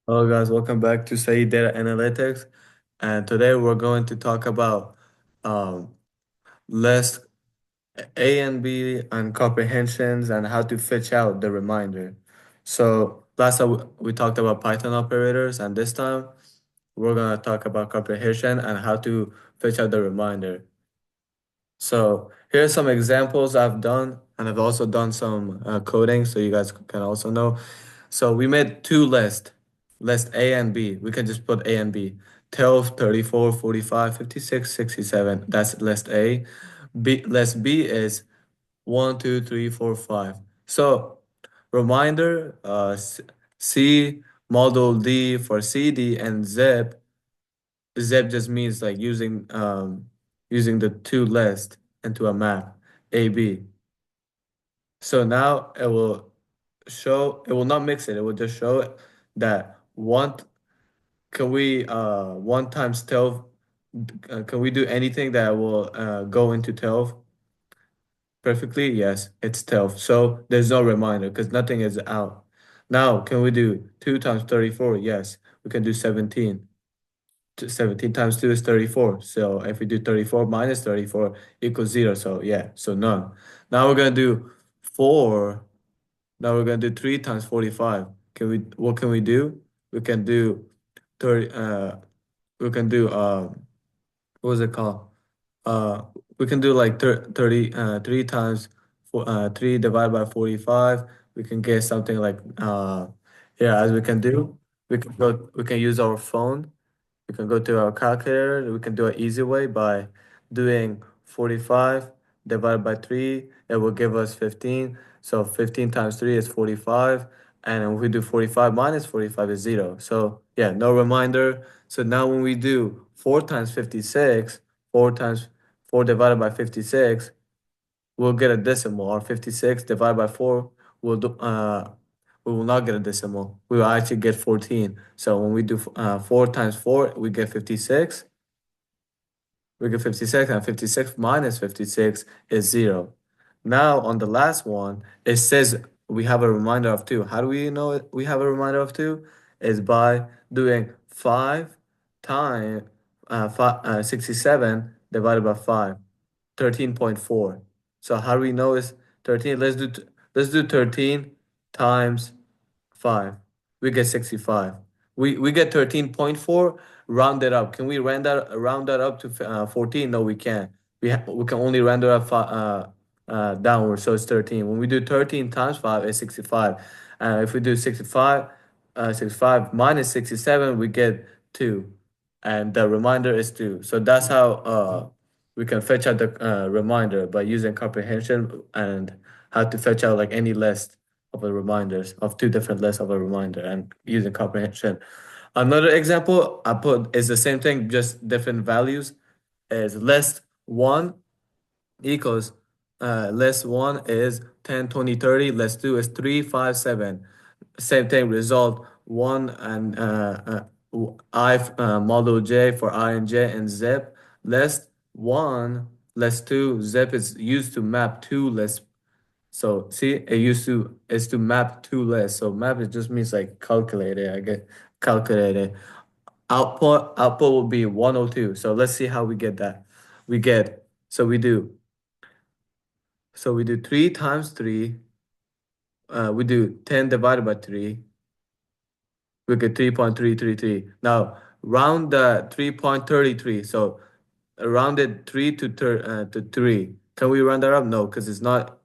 Hello guys, welcome back to Say Data Analytics. And today we're going to talk about um, list A and B and comprehensions and how to fetch out the reminder. So last time we talked about Python operators, and this time we're going to talk about comprehension and how to fetch out the reminder. So here's some examples I've done, and I've also done some coding so you guys can also know. So we made two lists, list A and B. We can just put A and B. 12, 34, 45, 56, 67. That's list A. List B is 1, 2, 3, 4, 5. So reminder, C, model D for CD, and zip. Zip just means like using the two list into a map, AB. So now it will not mix it. It will just show it that one can we 1 times 12, can we do anything that will go into 12 perfectly? Yes, it's 12. So there's no reminder because nothing is out. Now, can we do 2 times 34? Yes, we can do 17. 17 times 2 is 34. So if we do 34 minus 34 equals 0. So yeah, so none. Now we're going to do 4. Now we're going to do 3 times 45. What can we do? We can do 30, we can do, what was it called? Uh, we can do like 30, 3 times 3 divided by 45. We can get something like, yeah, as we can do, we can use our phone. We can go to our calculator. We can do an easy way by doing 45 divided by 3. It will give us 15. So 15 times 3 is 45. And if we do 45 minus 45 is 0. So yeah, no reminder. So now when we do 4 times 56, 4 times 4 divided by 56, we'll get a decimal. Or 56 divided by 4 will do, we will not get a decimal. We will actually get 14. So when we do 4 times 4, we get 56. We get 56, and 56 minus 56 is 0. Now on the last one, it says we have a reminder of 2. How do we know we have a reminder of 2? Is by doing 5 times 67 divided by 5, 13.4. So how do we know it's 13? Let's do 13 times 5. We get 65. We get 13.4, round it up. Can we round that up to 14? No, we can't. We can only round it up downward, so it's 13. When we do 13 times 5, it's 65. If we do 65 minus 67, we get 2. And the reminder is 2. So that's how we can fetch out the reminder by using comprehension and how to fetch out like any list of the reminders of two different lists of a reminder and using comprehension. Another example I put is the same thing, just different values. Is list one equals list one is 10, 20, 30. List two is 3, 5, 7. Same thing, result one and I model J for I and J and zip. List one, list two, zip is used to map two lists. So see, it used to is to map two lists. So map it just means like calculate it. I get calculated. Output will be 102. So let's see how we get that. We get so we do we do 3 times 3. We do 10 divided by 3. We get 3.333. Now round the 3.33. So rounded 3 to 3. Can we round that up? No, because it's not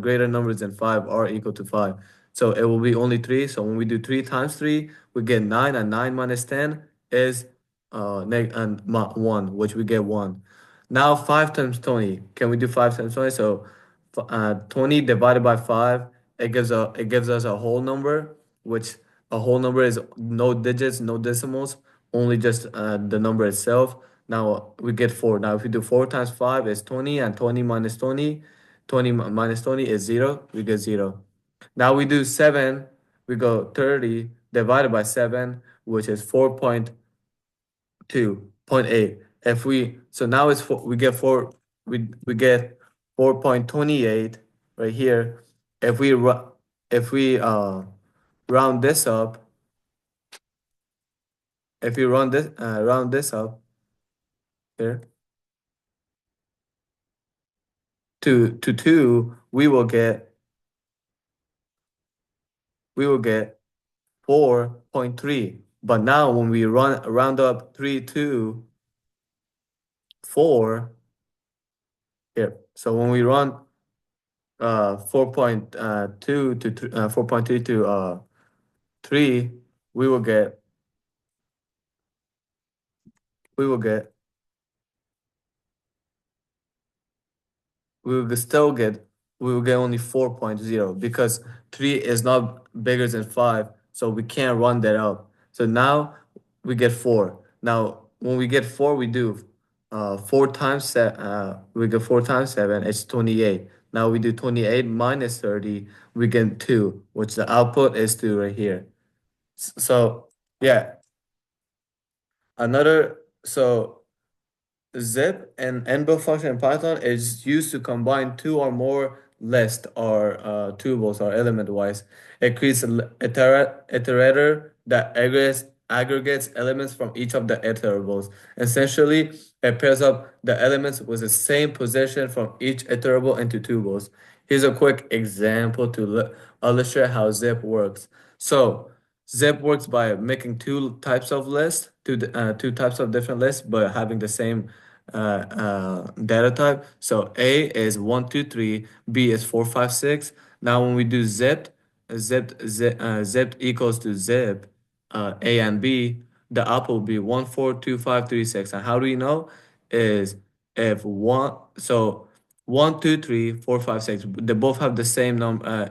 greater numbers than 5 or equal to 5. So it will be only 3. So when we do 3 times 3, we get 9, and 9 minus 10 is 1, which we get 1. Now 5 times 20. Can we do 5 times 20? So 20 divided by 5, it gives us a whole number, which a whole number is no digits, no decimals, only just the number itself. Now we get 4. Now if we do 4 times 5 is 20, and 20 minus 20, 20 minus 20 is 0. We get 0. Now we do 7, we go 30 divided by 7, which is 4.2.8. If we so now it's 4, we get 4, we get 4.28 right here. If we round this up, if you round this up here to 2, we will get 4.3. But now when we round up 3 to 4 here, so when we run 4.2 to 4.3 to 3, we will get we will get we will still get we will get only 4.0 because 3 is not bigger than 5, so we can't run that up. So now we get 4. Now when we get 4, we do 4 times 7, it's 28. Now we do 28 minus 30, we get 2, which the output is 2 right here. So yeah, another so zip and endbuild function in Python is used to combine two or more lists or tuples or element-wise. It creates an iterator that aggregates elements from each of the iterables. Essentially, it pairs up the elements with the same position from each iterable into tuples. Here's a quick example to illustrate how zip works. So, zip works by making two types of lists, two types of different lists, but having the same data type. So A is 1, 2, 3, B is 4, 5, 6. Now when we do zipped equals to zip, A and B, the output will be 1, 4, 2, 5, 3, 6. And how do we know? Is if one, so 1, 2, 3, 4, 5, 6, they both have the same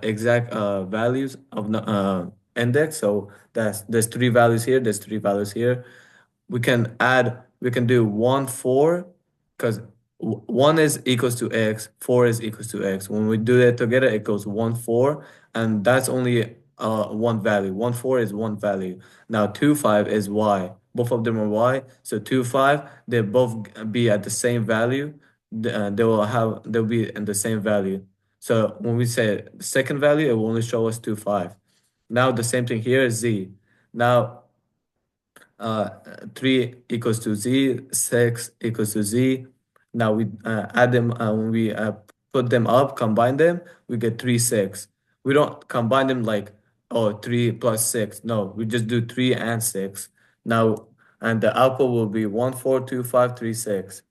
exact values of index. So there's three values here, there's three values here. We can do 1 4 because 1 is equals to x, 4 is equals to x. When we do that together, it goes 1 4, and that's only one value. 1 4 is one value. Now 2 5 is y. Both of them are y. So 2 5, they both be at the same value. They'll be in the same value. So when we say second value, it will only show us 2 5. Now the same thing here is z. Now 3 equals to z, 6 equals to z. Now we add them, when we put them up, combine them, we get 3, 6. We don't combine them like, oh, 3 plus 6. No, we just do 3 and 6. Now, and the output will be 1, 4, 2, 5, 3, 6.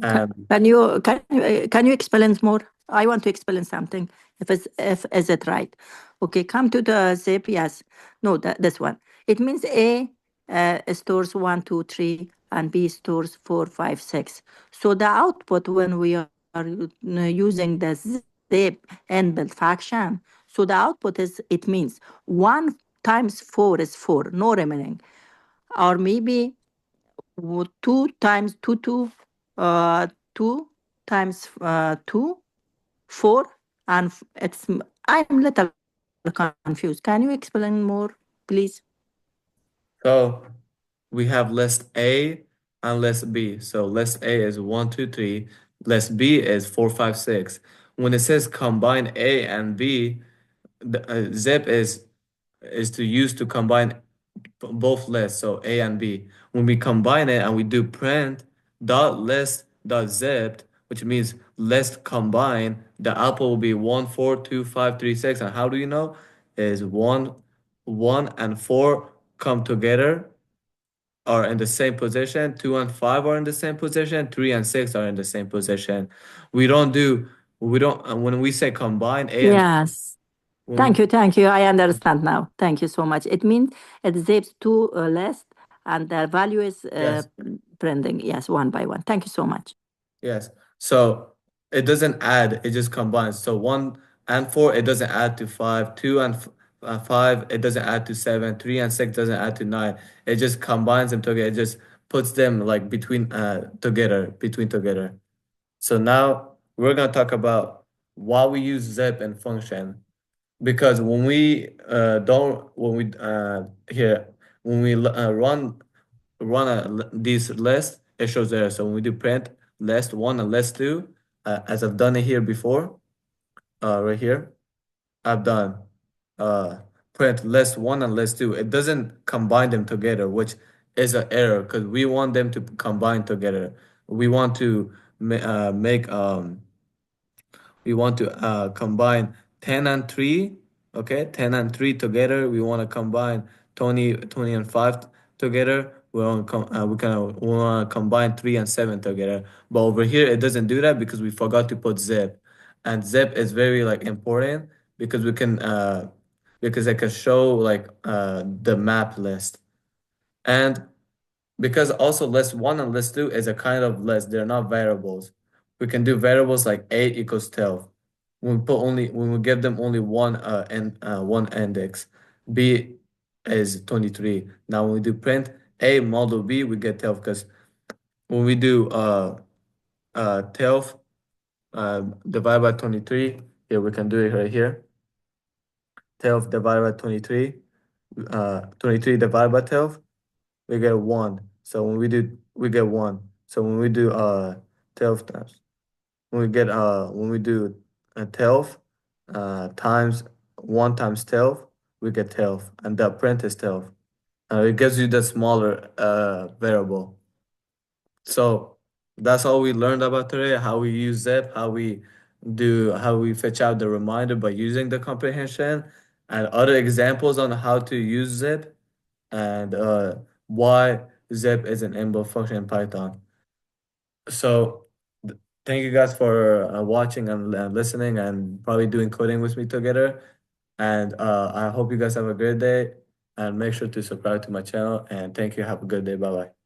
Can you explain more? I want to explain something. If is it right? Okay, come to the zip. Yes, no, this one. It means A stores 1, 2, 3, and B stores 4, 5, 6. So the output when we are using the zip inbuilt function, so the output is, it means 1 times 4 is 4, no remaining, or maybe 2 times 2, 2, 2 times 2, 4, and I'm little confused. Can you explain more, please? So we have list A and list B. So list A is 1, 2, 3. List B is 4, 5, 6. When it says combine A and B, the zip is to use to combine both lists, so A and B. When we combine it and we do print dot list dot zipped, which means list combine, the output will be 1, 4, 2, 5, 3, 6. And how do you know? Is 1 and 4 come together are in the same position, 2 and 5 are in the same position, 3 and 6 are in the same position. We don't do we don't when we say combine A and Yes. when we Thank you. I understand now. Thank you so much. It means it zips two list and the value is yes. printing. Yes, one by one. Thank you so much. Yes. So it doesn't add, it just combines. So 1 and 4, it doesn't add to 5. 2 and 5, it doesn't add to 7. 3 and 6 doesn't add to 9. It just combines them together. It just puts them like between together. So now we're gonna talk about why we use zip and function. Because when we don't when we here when we these lists, it shows there. So when we do print list 1 and list 2, as I've done it here before, right here, I've done uh, print list 1 and list 2. It doesn't combine them together, which is an error because we want them to combine together. We want to make we want to combine 10 and 3, okay? 10 and 3 together. We want to combine 20 and 5 together. We want to combine 3 and 7 together. But over here, it doesn't do that because we forgot to put zip. And zip is very like important because because it can show like the map list. And because also list one and list two is a kind of list, they're not variables. We can do variables like 8 equals 12. When we give them only one index, B is 23. Now when we do print A model B, we get 12 because when we do 12 divided by 23, here we can do it right here. 12 divided by 23, 23 divided by 12, we get 1. So we get 1. So when we do 12 times, when we do 12 times 1 times 12, we get 12, and the print is 12. It gives you the smaller variable. So that's all we learned about today, how we use zip, how we fetch out the reminder by using the comprehension, and other examples on how to use zip, and why zip is an inbuilt function in Python. So thank you guys for watching and listening and probably doing coding with me together. And I hope you guys have a great day and make sure to subscribe to my channel. And thank you. Have a good day. Bye bye.